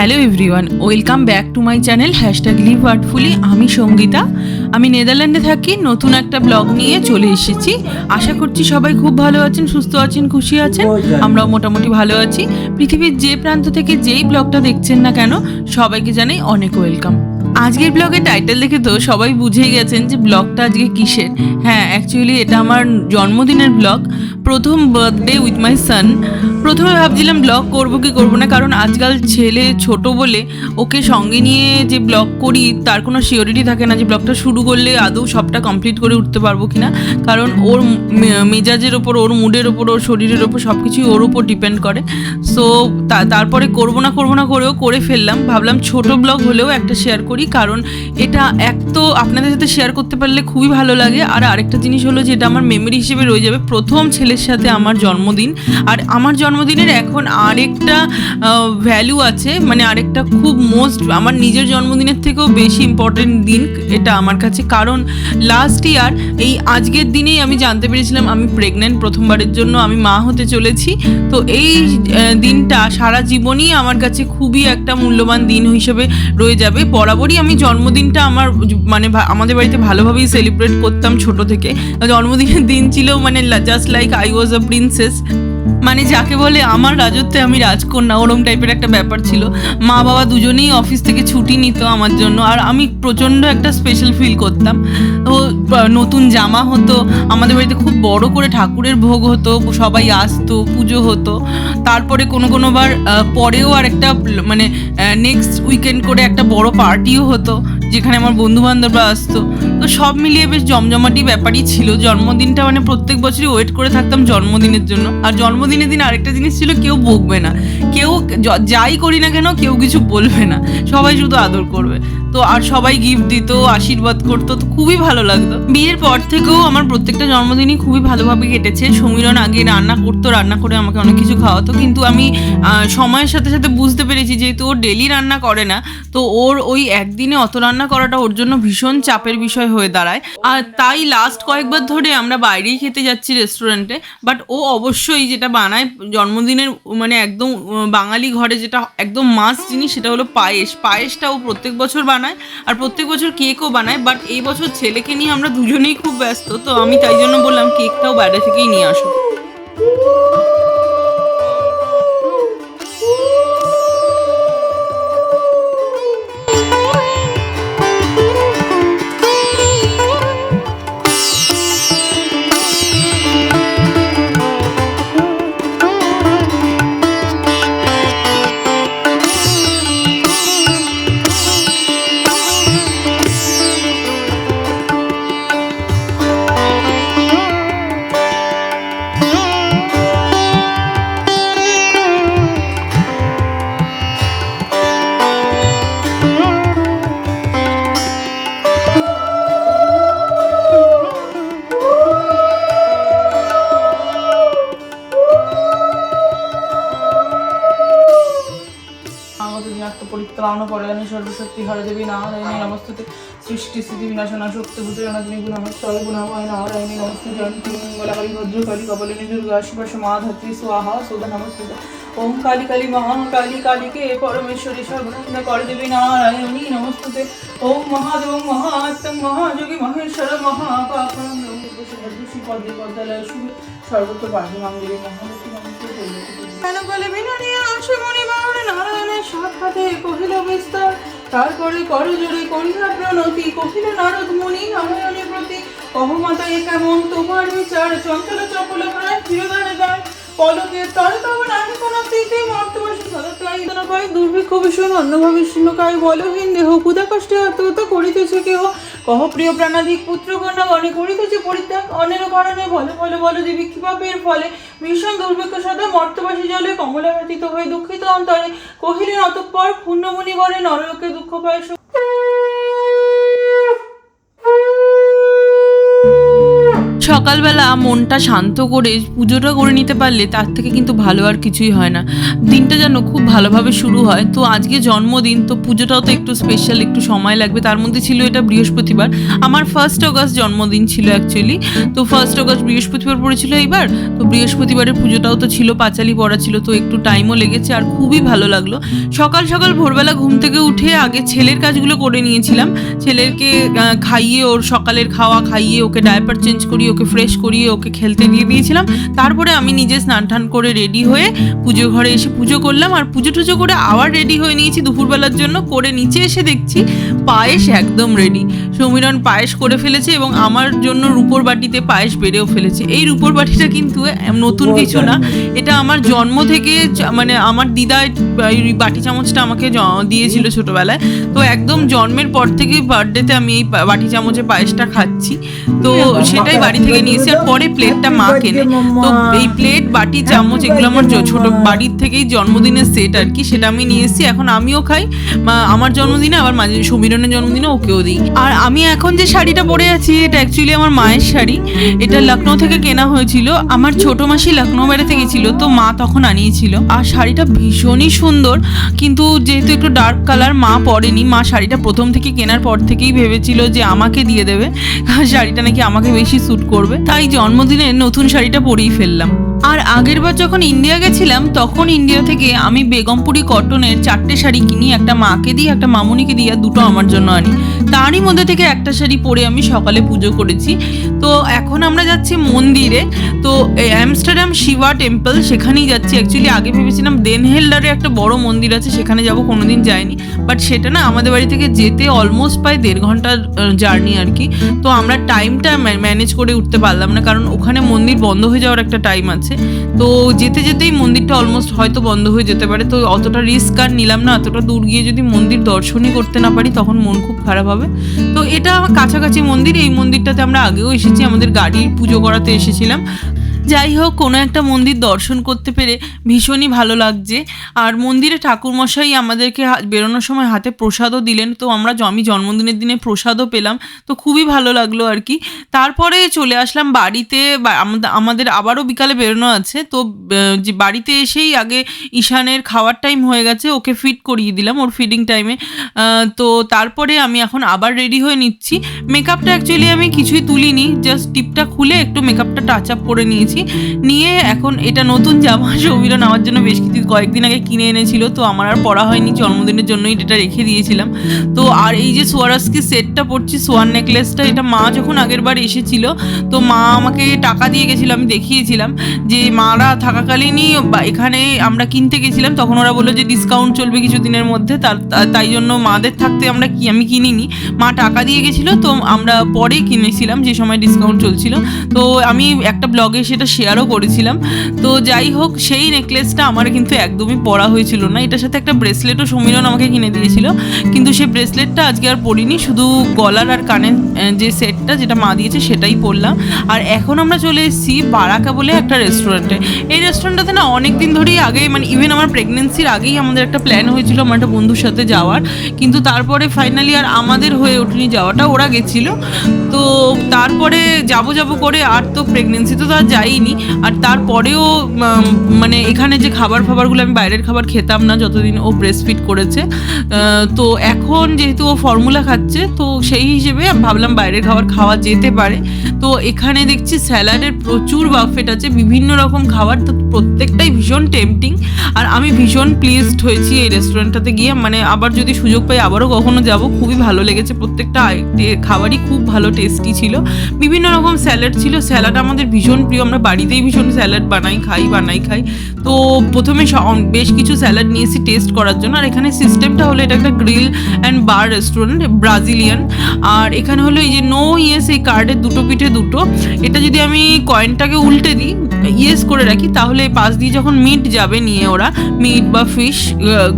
Hello everyone, welcome back to my channel live artfully. আমি সঙ্গীতা, আমি নেদারল্যান্ডে থাকি। নতুন একটা ব্লগ নিয়ে চলে এসেছি। আশা করছি সবাই খুব ভালো আছেন, সুস্থ আছেন, খুশি আছেন। আমরাও মোটামুটি ভালো আছি। পৃথিবীর যে প্রান্ত থেকে যেই ব্লগটা দেখছেন না কেন, সবাইকে জানাই অনেক ওয়েলকাম। আজকের ব্লগের টাইটেল দেখে তো সবাই বুঝেই গেছেন যে ব্লগটা আজকে কিসের। হ্যাঁ, অ্যাকচুয়ালি এটা আমার জন্মদিনের ব্লগ, প্রথম বার্থডে উইথ মাই সান। প্রথমে ভাবছিলাম ব্লগ করবো কি করবো না, কারণ আজকাল ছেলে ছোট বলে ওকে সঙ্গে নিয়ে যে ব্লগ করি তার কোনো সিওরিটি থাকে না যে ব্লগটা শুরু করলে আদৌ সবটা কমপ্লিট করে উঠতে পারবো কিনা। কারণ ওর মেজাজের ওপর, ওর মুডের ওপর, ওর শরীরের ওপর সব কিছুই ওর ওপর ডিপেন্ড করে। সো তারপরে করবো না করেও করে ফেললাম। ভাবলাম ছোট ব্লগ হলেও একটা শেয়ার করি, কারণ এটা এক তো আপনাদের সাথে শেয়ার করতে পারলে খুবই ভালো লাগে, আর আরেকটা জিনিস হলো যে এটা আমার মেমোরি হিসেবে রয়ে যাবে। প্রথম ছেলের সাথে আমার জন্মদিন, আর আমার জন্মদিনের এখন আরেকটা ভ্যালু আছে, মানে আরেকটা খুব আমার নিজের জন্মদিনের থেকেও বেশি ইম্পর্টেন্ট দিন এটা আমার কাছে। কারণ লাস্ট ইয়ার এই আজকের দিনেই আমি জানতে পেরেছিলাম আমি প্রেগনেন্ট, প্রথমবারের জন্য আমি মা হতে চলেছি। তো এই দিনটা সারা জীবনই আমার কাছে খুবই একটা মূল্যবান দিন হিসেবে রয়ে যাবে। বরাবরই আমি জন্মদিনটা মানে আমাদের বাড়িতে ভালোভাবেই সেলিব্রেট করতাম ছোট থেকে। জন্মদিনের দিন ছিল মানে just like I was a princess, মানে যাকে বলে আমার রাজত্বে আমি রাজকন্যা, ওরম টাইপের একটা ব্যাপার ছিল। মা বাবা দুজনেই অফিস থেকে ছুটি নিত আমার জন্য, আর আমি প্রচণ্ড একটা স্পেশাল ফিল করতাম। তো নতুন জামা হতো, আমাদের বাড়িতে খুব বড় করে ঠাকুরের ভোগ হতো, সবাই আসতো, পুজো হতো। তারপরে কোনোবার পরেও আর একটা মানে নেক্সট উইকেন্ড করে একটা বড় পার্টিও হতো, যেখানে আমার বন্ধুবান্ধবরা আসতো। তো সব মিলিয়ে বেশ জমজমাটি ব্যাপারই ছিল জন্মদিনটা। মানে প্রত্যেক বছরই ওয়েট করে থাকতাম জন্মদিনের জন্য। আর জন্মদিনের দিন আরেকটা জিনিস ছিল, কেউ বকবে না, কেউ যাই করি না কেন কেউ কিছু বলবে না, সবাই শুধু আদর করবে। তো আর সবাই গিফট দিত, আশীর্বাদ করতো, তো খুবই ভালো লাগতো। বিয়ের পর থেকেও আমার প্রত্যেকটা জন্মদিনই খুবই ভালোভাবে কেটেছে। সমীরণ আগে রান্না করে আমাকে অনেক কিছু খাওয়াতো, কিন্তু আমি সময়ের সাথে সাথে বুঝতে পেরেছি যেহেতু ও ডেলি রান্না করে না, তো ওর ওই একদিনে অত রান্না করাটা ওর জন্য ভীষণ চাপের বিষয় হয়ে দাঁড়ায়। আর তাই লাস্ট কয়েকবার ধরে আমরা বাইরেই খেতে যাচ্ছি রেস্টুরেন্টে। বাট ও অবশ্যই যেটা বানায় জন্মদিনের, মানে একদম বাঙালি ঘরে যেটা একদম মাস্ট জিনিস, সেটা হলো পায়েসটা ও প্রত্যেক বছর বানায়, আর প্রত্যেক বছর কেকও বানায়। বাট এই বছর ছেলেকে নিয়ে আমরা দুজনেই খুব ব্যস্ত, তো আমি তাই জন্য বললাম কেকটাও বাইরে থেকেই নিয়ে আসো। সর্বশক্তি হরদেবী নারায়ণী নমস্তুতে, সৃষ্টি স্থিতি বিনাশনা শক্তি ভূতজনাদিনী গুণমস্তয় গুণময় নারায়ণী নমস্তুতে, জয়ন্তী মঙ্গলাকালী ভদ্রকালী কপালিনী দুর্গা শিবা সমাধাত্রী স্বাহা সুধা নমস্তুতে। ওম কালী কালী মহাকালী কালীকে পরমেশ্বরী সর্বনন্দ করদেবী নারায়ণী নমস্তুতে। ওম মহাদেব মহাত্ম মহাযোগী মহেশ্বর মহাপাপম শ্রী পদ্মে পদ্মালয় শুভ সর্বত্র পাঠি মঙ্গলী মহালক্ষ্মী নমস্তুতে। বলে বিনানিয়া আসে মণিবার নারায়ণের সাক্ষাতে কহিল বিস্তার, তারপরে করজোড়ে কন্যা প্রণতি কহিল নারদ মুনি নারায়ণের প্রতি। কহমাতা এ কেমন তোমার বিচার, চঞ্চল চপল প্রায় চিরদানে যায়, পলকের তরে তব নাহি কোন প্রীতি, মর্তবাসী সদতাই পায় দুর্ভিক্ষ ভীষণ অন্নভাবে শূন্যকায় বলহীন দেহ, ক্ষুধা কষ্টে আত্মহত্যা করিতেছে কেহ। কহ প্রিয় প্রাণাধিক পুত্র কন্যা গণে করিতেছে পরিত্যাগ অন্যের কারণে, বল দেবী কৃপাপের ফলে ভীষণ দুর্ভিক্ষ সদা মর্তবাসী জলে কমলা ব্যতীত হয়ে দুঃখিত অন্তরে কহিলেন অতঃপর ক্ষুণ্ণমণি বরে নরলোকে দুঃখ পায়। সকালবেলা মনটা শান্ত করে পুজোটা করে নিতে পারলে তার থেকে কিন্তু ভালো আর কিছুই হয় না। দিনটা যেন খুব ভালোভাবে শুরু হয়। তো আজকে জন্মদিন, তো পুজোটাও তো একটু স্পেশাল, একটু সময় লাগবে। তার মধ্যে ছিল এটা বৃহস্পতিবার, আমার 1 আগস্ট জন্মদিন ছিল অ্যাকচুয়ালি। তো 1 আগস্ট বৃহস্পতিবার পড়েছিল এইবার। তো বৃহস্পতিবারের পুজোটাও তো ছিল, পাঁচালি পড়া ছিল, তো একটু টাইমও লেগেছে আর খুবই ভালো লাগলো। সকাল সকাল ভোরবেলা ঘুম থেকে উঠে আগে ছেলের কাজগুলো করে নিয়েছিলাম। ছেলেকে খাইয়ে, ওর সকালের খাওয়া খাইয়ে, ওকে ডায়াপার চেঞ্জ করিয়ে, ওকে ফ্রেশ করিয়ে, ওকে খেলতে দিয়ে দিয়েছিলাম। তারপরে আমি নিজে স্নান টান করে রেডি হয়ে পুজো ঘরে এসে পুজো করলাম। আর পুজো টুজো করে আবার রেডি হয়ে নিয়েছি দুপুরবেলার জন্য। করে নিচে এসে দেখছি পায়েস একদম রেডি। সমীরণ পায়েস করে ফেলেছে এবং আমার জন্য রূপোর বাটিতে পায়েস বেড়েও ফেলেছে। এই রূপোর বাটিটা কিন্তু নতুন কিছু না, এটা আমার জন্ম থেকে, মানে আমার দিদা এই বাটি চামচটা আমাকে দিয়েছিল ছোটবেলায়। তো একদম জন্মের পর থেকে বার্থডেতে আমি এই বাটি চামচে পায়েসটা খাচ্ছি। তো সেটাই বাড়ি থেকে নিয়েছি। আর পরে প্লেটটা মা কেনে। তো এই প্লেট, বাটি, চামচ এগুলো আমার ছোট বাড়ির থেকেই জন্মদিনের সেট আর কি, সেটা আমি নিয়ে এসেছি। এখন আমিও খাই আমার জন্মদিনে, আবার মাঝে সমীরণের জন্মদিনে ওকেও দিই। আর আমি এখন যে শাড়িটা পরে আছি এটা অ্যাকচুয়ালি আমার মায়ের শাড়ি। এটা লখনৌ থেকে কেনা হয়েছিল। আমার ছোট মাসি লখনৌ বেড়াতে গেছিল, তো মা তখন আনিয়েছিল। আর শাড়িটা ভীষণই সুন্দর, কিন্তু যেহেতু একটু ডার্ক কালার, মা পরেনি। মা শাড়িটা প্রথম থেকে কেনার পর থেকেই ভেবেছিল যে আমাকে দিয়ে দেবে, শাড়িটা নাকি আমাকে বেশি স্যুট করবে, তাই জন্মদিনে নতুন শাড়িটা পরেই ফেললাম। আর আগের বার যখন ইন্ডিয়া গেছিলাম তখন ইন্ডিয়া থেকে আমি বেগমপুরি কটনের 4টে শাড়ি কিনি, একটা মাকে দিই, একটা মামুনিকে দিই, আর 2টো আমার জন্য আনি। তারই মধ্যে থেকে একটা শাড়ি পরে আমি সকালে পুজো করেছি। তো এখন আমরা যাচ্ছি মন্দিরে। তো অ্যামস্টারডাম শিবা টেম্পল, সেখানেই যাচ্ছি। অ্যাকচুয়ালি আগে ভেবেছিলাম দেনহেল্ডারে একটা বড় মন্দির আছে, সেখানে যাব, কোনোদিন যাইনি। বাট সেটা না, আমাদের বাড়ি থেকে যেতে অলমোস্ট প্রায় 1.5 ঘন্টার জার্নি আর কি। তো আমরা টাইমটা ম্যানেজ করে উঠতে পারলাম না, কারণ ওখানে মন্দির বন্ধ হয়ে যাওয়ার একটা টাইম আছে। তো যেতে যেতেই মন্দিরটা অলমোস্ট হয়তো বন্ধ হয়ে যেতে পারে। তো অতটা রিস্ক আর নিলাম না। এতটা দূর গিয়ে যদি মন্দির দর্শনই করতে না পারি তখন মন খুব খারাপ হবে। তো এটা কাছাকাছি মন্দির, এই মন্দিরটাতে আমরা আগেও এসেছি, আমাদের গাড়ির পুজো করাতে এসেছিলাম। যাই হোক, কোনো একটা মন্দির দর্শন করতে পেরে ভীষণই ভালো লাগছে। আর মন্দিরে ঠাকুরমশাই আমাদেরকে বেরোনোর সময় হাতে প্রসাদও দিলেন। তো আমি জন্মদিনের দিনে প্রসাদও পেলাম, তো খুবই ভালো লাগলো আর কি। তারপরে চলে আসলাম বাড়িতে। আমাদের আবারও বিকালে বেরোনো আছে। তো যে বাড়িতে এসেই আগে ঈশানের খাওয়ার টাইম হয়ে গেছে, ওকে ফিড করিয়ে দিলাম ওর ফিডিং টাইমে। তো তারপরে আমি এখন আবার রেডি হয়ে নিচ্ছি। মেকআপটা অ্যাকচুয়ালি আমি কিছুই তুলিনি, জাস্ট টিপটা খুলে একটু মেকআপটা টাচ আপ করে নিয়েছি। নিয়ে এখন এটা নতুন জামা সমীরণ আমার জন্য বেশ কয়েকদিন আগে কিনে এনেছিল, তো আমার আর পরা হয়নি, জন্মদিনের জন্যই এটা রেখে দিয়েছিলাম। তো আর এই যে সোয়ারাস্কি সেটটা পরছি, সোয়ার নেকলেসটা, এটা মা যখন আগের বার এসেছিল তো মা আমাকে টাকা দিয়ে গেছিলো, আমি দেখিয়েছিলাম যে মারা থাকাকালীনই এখানে আমরা কিনতে গেছিলাম, তখন ওরা বললো যে ডিসকাউন্ট চলবে কিছুদিনের মধ্যে, তাই জন্য মাদের থাকতে আমি কিনিনি, মা টাকা দিয়ে গেছিলো। তো আমরা পরে কিনেছিলাম যে সময় ডিসকাউন্ট চলছিল। তো আমি একটা ব্লগে সেটা শেয়ারও করেছিলাম। তো যাই হোক, সেই নেকলেসটা আমার কিন্তু একদমই পরা হয়েছিল না। এটার সাথে একটা ব্রেসলেটও সমীরণ আমাকে কিনে দিয়েছিল, কিন্তু সেই ব্রেসলেটটা আজকে আর পরিনি, শুধু গলার আর কানের যে সেটটা যেটা মা দিয়েছে সেটাই পরলাম। আর এখন আমরা চলে এসেছি বারাকা বলে একটা রেস্টুরেন্টে। এই রেস্টুরেন্টটাতে না অনেক দিন ধরেই আগে, মানে ইভেন আমার প্রেগনেন্সির আগেই আমাদের একটা প্ল্যান হয়েছিল আমার একটা বন্ধুর সাথে যাওয়ার, কিন্তু তারপরে ফাইনালি আর আমাদের হয়ে ওঠেনি যাওয়াটা, ওরা গেছিল। তো তারপরে যাবো করে আর তো প্রেগনেন্সি তো আর যাইনি। আর তারপরেও মানে এখানে যে খাবারগুলো, আমি বাইরের খাবার খেতাম না যতদিন ও ব্রেস্ট ফিড করেছে। তো এখন যেহেতু ও ফর্মুলা খাচ্ছে, তো সেই হিসেবে ভাবলাম বাইরের খাবার খাওয়া যেতে পারে। তো এখানে দেখছি স্যালাডের প্রচুর বাফেট আছে, বিভিন্ন রকম খাবার, তো প্রত্যেকটাই ভীষণ টেম্পটিং। আর আমি ভীষণ প্লিজড হয়েছি এই রেস্টুরেন্টটাতে গিয়ে, মানে আবার যদি সুযোগ পাই আবারও কখনো যাব। খুবই ভালো লেগেছে, প্রত্যেকটা খাবারই খুব ভালো টেস্টি ছিল। বিভিন্ন রকম স্যালাড ছিল, স্যালাড আমাদের ভীষণ প্রিয়, আমরা বাড়িতেই ভীষণ স্যালাড বানাই খাই। তো প্রথমে বেশ কিছু স্যালাড নিয়েছি টেস্ট করার জন্য। আর এখানে সিস্টেমটা হলো, এটা একটা grill and bar restaurant, Brazilian. আর এখানে হলো এই যে নো ইয়েস, এই কার্ডের 2টো পিঠে 2টো, এটা যদি আমি কয়েনটাকে উল্টে দিই, ইয়েস করে রাখি, তাহলে পাশ দিয়ে যখন মিট যাবে নিয়ে ওরা, মিট বা ফিশ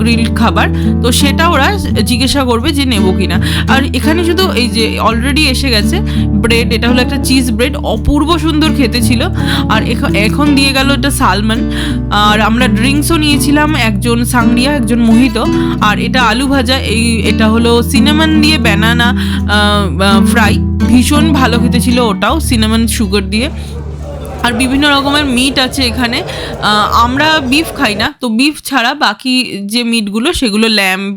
গ্রিল খাবার, তো সেটা ওরা জিজ্ঞাসা করবে যে নেবো কিনা। আর এখানে শুধু এই যে অলরেডি এসে গেছে ব্রেড, এটা হলো একটা চিজ ব্রেড, অপূর্ব সুন্দর খেতে ছিল। আর এখন দিয়ে গেল এটা সালমন। আর আমরা ড্রিঙ্কসও নিয়েছিলাম, একজন সাংরিয়া, একজন মোহিত। আর এটা আলু ভাজা, এটা হলো সিনেমান দিয়ে ব্যানানা ফ্রাই। ভীষণ ভালো খেতে ছিল ওটাও, সিনামন সুগার দিয়ে। আর বিভিন্ন রকমের মিট আছে এখানে। আমরা বিফ খাই না, তো বিফ ছাড়া বাকি যে মিটগুলো সেগুলো ল্যাম্ব,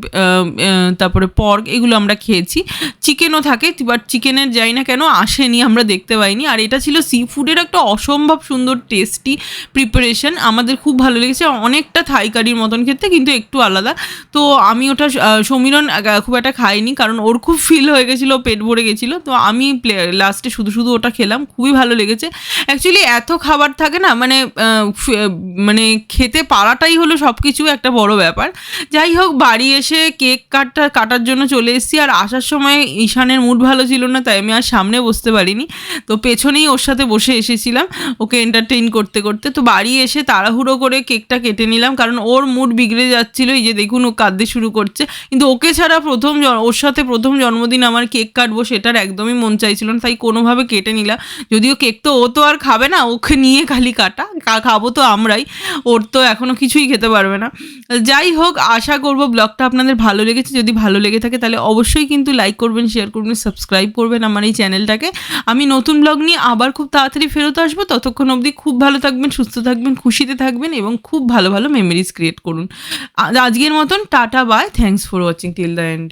তারপরে পর্ক, এগুলো আমরা খেয়েছি। চিকেনও থাকে, বাট চিকেনের যাই না কেন আসেনি, আমরা দেখতে পাইনি। আর এটা ছিল সি ফুডের একটা অসম্ভব সুন্দর টেস্টি প্রিপারেশন, আমাদের খুব ভালো লেগেছে। অনেকটা থাই কারির মতন খেতে, কিন্তু একটু আলাদা। তো আমি ওটা সমীরণ খুব একটা খাইনি, কারণ ওর খুব ফিল হয়ে গেছিলো, পেট ভরে গেছিলো। তো আমি লাস্টে শুধু শুধু ওটা খেলাম, খুবই ভালো লেগেছে। অ্যাকচুয়ালি এত খাবার থাকে না, মানে খেতে পারাটাই হলো সব কিছু একটা বড় ব্যাপার। যাই হোক, বাড়ি এসে কেক কাটার জন্য চলে এসেছি। আর আসার সময় ঈশানের মুড ভালো ছিল না, তাই আমি আর সামনে বসতে পারিনি, তো পেছনেই ওর সাথে বসে এসেছিলাম ওকে এন্টারটেইন করতে করতে। তো বাড়ি এসে তাড়াহুড়ো করে কেকটা কেটে নিলাম, কারণ ওর মুড বিগড়ে যাচ্ছিল। এই যে দেখুন, ও কাঁদতে শুরু করছে, কিন্তু ওকে ছাড়া ওর সাথে প্রথম জন্মদিন আমার কেক কাটবো সেটার একদমই মন চাইছিল না, তাই কোনোভাবে কেটে নিলাম। যদিও কেক তো ও তো আর খাবে না, ওকে নিয়ে খালি কাটা, খাবো তো আমরাই, ওর তো এখনও কিছুই খেতে পারবে না। যাই হোক, আশা করবো ব্লগটা আপনাদের ভালো লেগেছে। যদি ভালো লেগে থাকে তাহলে অবশ্যই কিন্তু লাইক করবেন, শেয়ার করবেন, সাবস্ক্রাইব করবেন আমার এই চ্যানেলটাকে। আমি নতুন ব্লগ নিয়ে আবার খুব তাড়াতাড়ি ফেরত আসবো। ততক্ষণ অবধি খুব ভালো থাকবেন, সুস্থ থাকবেন, খুশিতে থাকবেন এবং খুব ভালো ভালো মেমোরিজ ক্রিয়েট করুন। আজকের মতন tata, bye, thanks for watching till the and.